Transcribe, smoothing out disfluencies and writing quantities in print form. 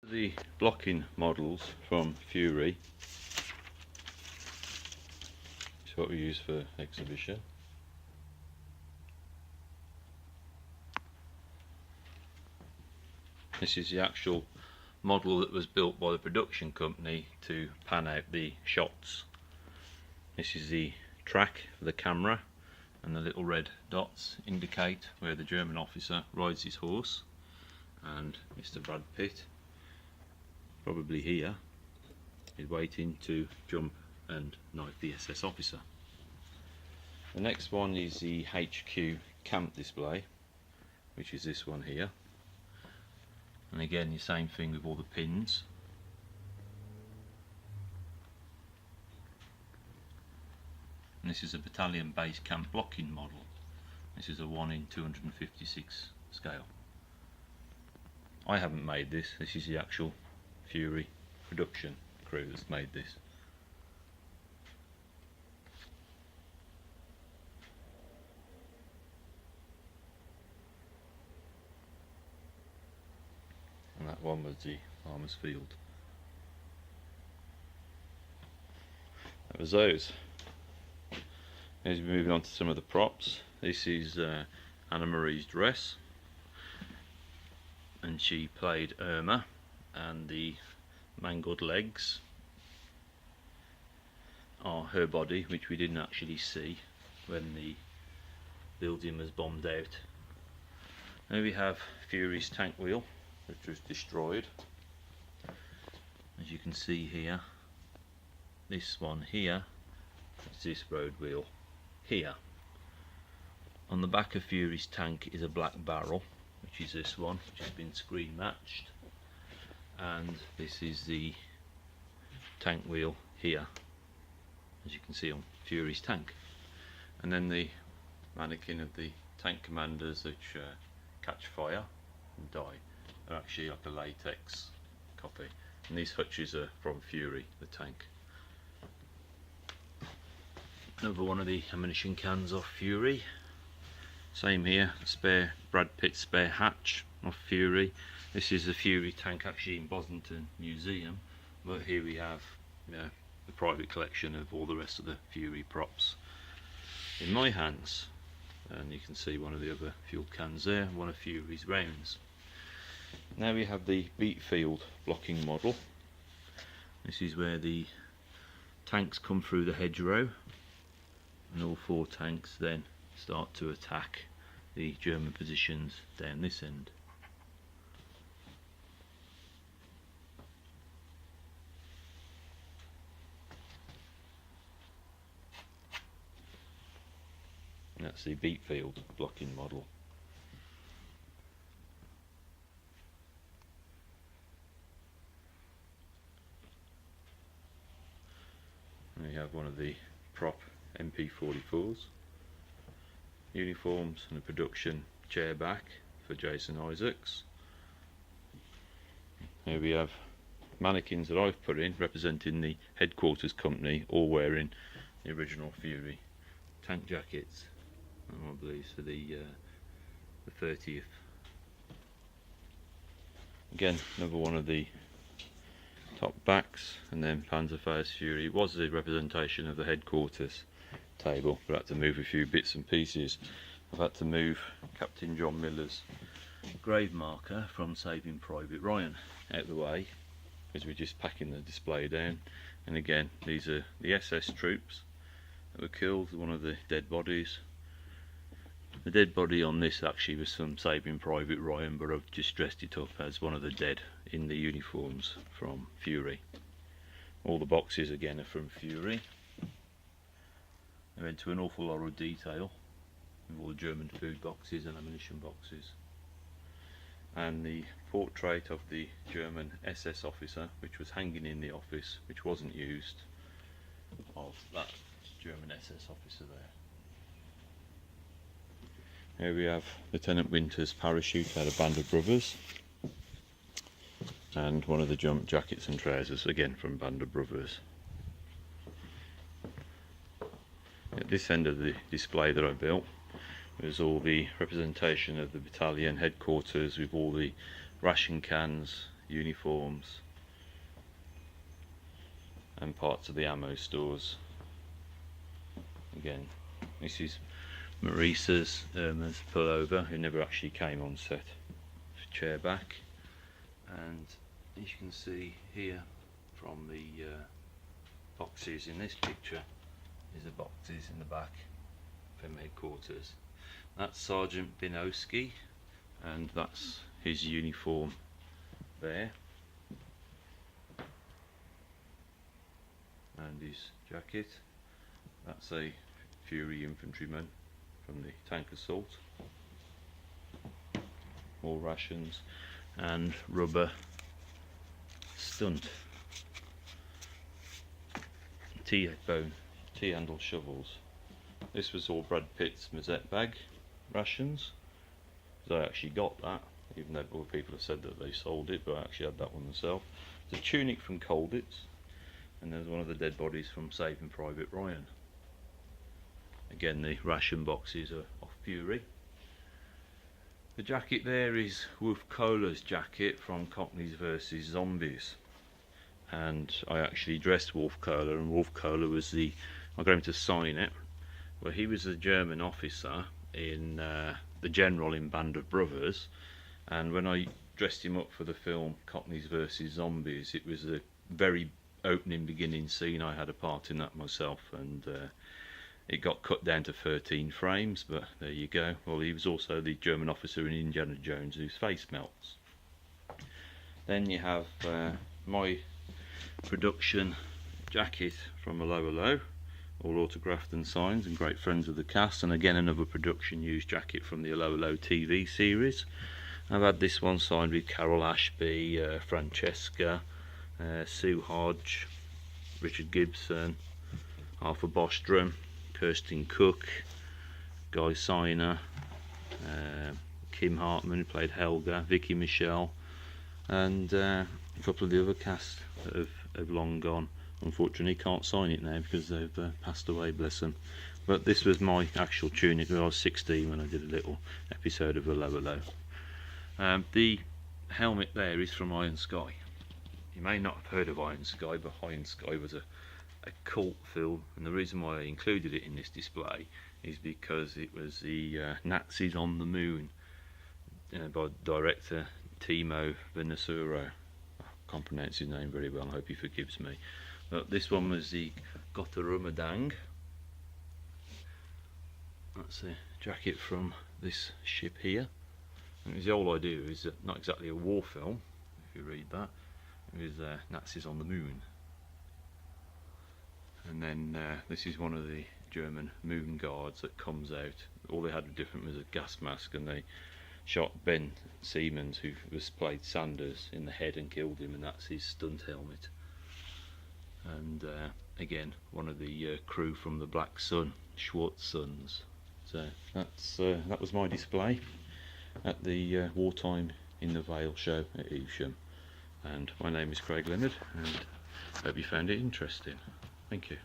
The blocking models from Fury is what we use for exhibition. This is the actual model that was built by the production company to pan out the shots. This is the track for the camera, and the little red dots indicate where the German officer rides his horse, and Mr. Brad Pitt, probably here, is waiting to jump and knife the SS officer. The next one is the HQ camp display, which is this one here, and again the same thing with all the pins. And this is a battalion base camp blocking model. This is a 1 in 256 scale. I haven't made this. This is the actual Fury production crew that's made this. And that one was the Farmer's Field. That was those. As we're moving on to some of the props, this is Annamarie's dress, and she played Irma, and the mangled legs are her body, which we didn't actually see when the building was bombed out. Then we have Fury's tank wheel, which was destroyed. As you can see here, this one here is this road wheel here. On the back of Fury's tank is a black barrel, which is this one, which has been screen matched, and this is the tank wheel here, as you can see on Fury's tank. And then the mannequin of the tank commanders which catch fire and die are actually like a latex copy, and these hutches are from Fury, the tank. Another one of the ammunition cans off Fury. Same here, spare Brad Pitt spare hatch off Fury. This is the Fury tank actually in Bosington Museum, but here we have the private collection of all the rest of the Fury props in my hands. And you can see one of the other fuel cans there, one of Fury's rounds. Now we have the beat field blocking model. This is where the tanks come through the hedgerow, and all 4 tanks then start to attack the German positions down this end. And that's the beat field blocking model. And we have one of the prop MP44s, uniforms and a production chair back for Jason Isaacs. Here we have mannequins that I've put in representing the headquarters company, all wearing the original Fury tank jackets, I believe for the 30th. Again, another one of the top backs, and then Panzerfaust Fury. It was the representation of the headquarters table, but I had to move a few bits and pieces. I've had to move Captain John Miller's grave marker from Saving Private Ryan out of the way as we're just packing the display down. And again, these are the SS troops that were killed, one of the dead bodies. The dead body on this actually was from Saving Private Ryan, but I've just dressed it up as one of the dead in the uniforms from Fury. All the boxes again are from Fury. I went to an awful lot of detail with all the German food boxes and ammunition boxes. And the portrait of the German SS officer, which was hanging in the office, which wasn't used, of that German SS officer there. Here we have Lieutenant Winter's parachute out of Band of Brothers, and one of the jump jackets and trousers, again from Band of Brothers. At this end of the display that I built was all the representation of the battalion headquarters with all the ration cans, uniforms and parts of the ammo stores. Again, this is Maurice's Irma's pullover, who never actually came on set. Chair back, and as you can see here from the boxes in this picture is the boxes in the back from headquarters. That's Sergeant Binowski, and that's his uniform there, and his jacket. That's a Fury infantryman from the tank assault. More rations and rubber stunt. T-handle shovels. This was all Brad Pitt's Mazette bag rations. I actually got that, even though other people have said that they sold it, but I actually had that one myself. It's a tunic from Colditz, and there's one of the dead bodies from Saving Private Ryan. Again, the ration boxes are off Fury. The jacket there is Wolf Kohler's jacket from Cockneys vs Zombies, and I actually dressed Wolf Kohler, and Wolf Kohler was I got him to sign it. Well, he was a German officer in the General in Band of Brothers, and when I dressed him up for the film Cockneys vs Zombies, it was the very opening beginning scene. I had a part in that myself, and it got cut down to 13 frames, but there you go. Well, he was also the German officer in Indiana Jones whose face melts. Then you have my production jacket from a Lower Low, all autographed and signed, and great friends of the cast, and again another production used jacket from the Lower Low TV series. I've had this one signed with Carol Ashby, Francesca, Sue Hodge, Richard Gibson, Arthur Bostrom, Kirsten Cook, Guy Siner, Kim Hartman, who played Helga, Vicky Michelle, and a couple of the other cast that have long gone. Unfortunately, can't sign it now because they've passed away, bless them. But this was my actual tunic when I was 16, when I did a little episode of the Lower Low. The helmet there is from Iron Sky. You may not have heard of Iron Sky, but Iron Sky was a cult film, and the reason why I included it in this display is because it was the Nazis on the Moon by director Timo Venasuro. I can't pronounce his name very well, I hope he forgives me. But this one was the Gotterumadang. That's a jacket from this ship here, and the whole idea is not exactly a war film, if you read that. It was Nazis on the Moon. And then this is one of the German moon guards that comes out. All they had different was a gas mask, and they shot Ben Siemens, who was played Sanders, in the head and killed him, and that's his stunt helmet. And again, one of the crew from the Black Sun, Schwartz Sons. So that was my display at the Wartime in the Vale show at Evesham. And my name is Craig Leonard, and hope you found it interesting. Thank you.